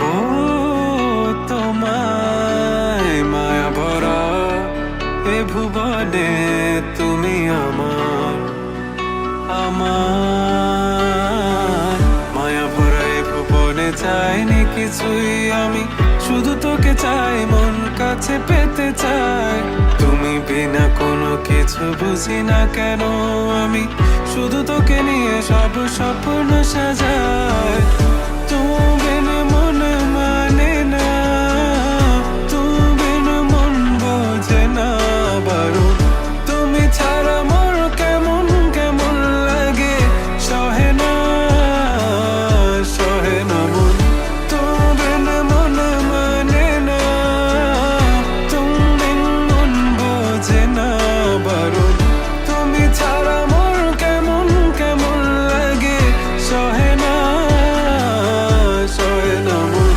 পাবো তোমায়, মায়া ভরা এ ভুবনে তুমি আমার, আমার মায়া ভরা এ ভুবনে চাইনি কিছুই আমি, শুধু তোকে চাই, মন কাছে পেতে চাই। তুমি বিনা কোনো কিছু বুঝি না কেন আমি, শুধু তোকে নিয়ে সব স্বপ্ন সাজাই। তুমি বিনে মন মানে না, তুমি বিনে মন বোঝে না বারণ, তুমি ছাড়া মোর কেমন কেমন লাগে, সহে না সহে না মন। তুমি বিনে মন মানে না, তুমি বিন মন বোঝে না বারণ, তুমি ছাড়া মোর কেমন কেমন লাগে, সহে না সহে না মন।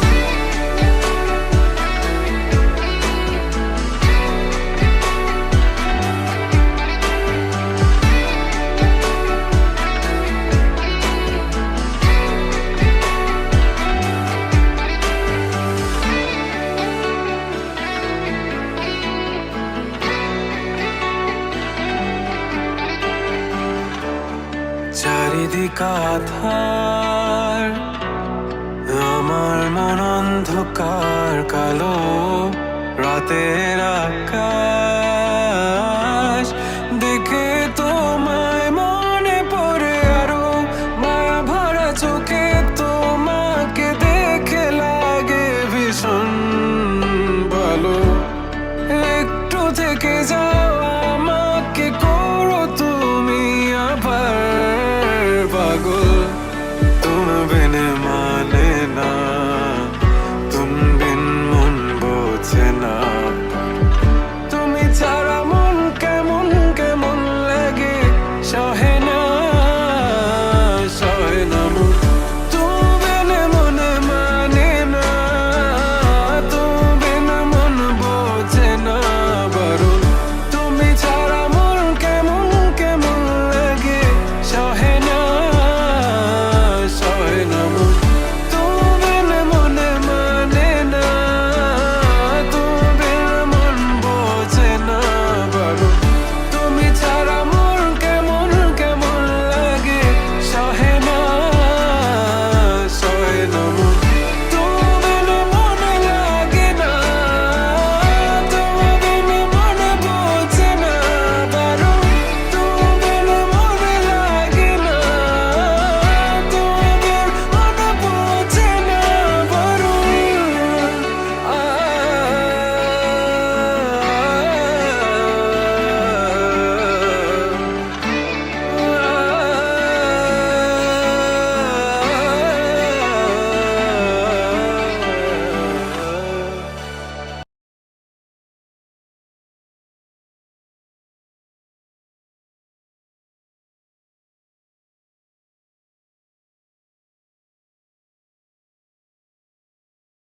চারিদিক আধার, আমার মন অন্ধকার কালো, রাতের আকাশ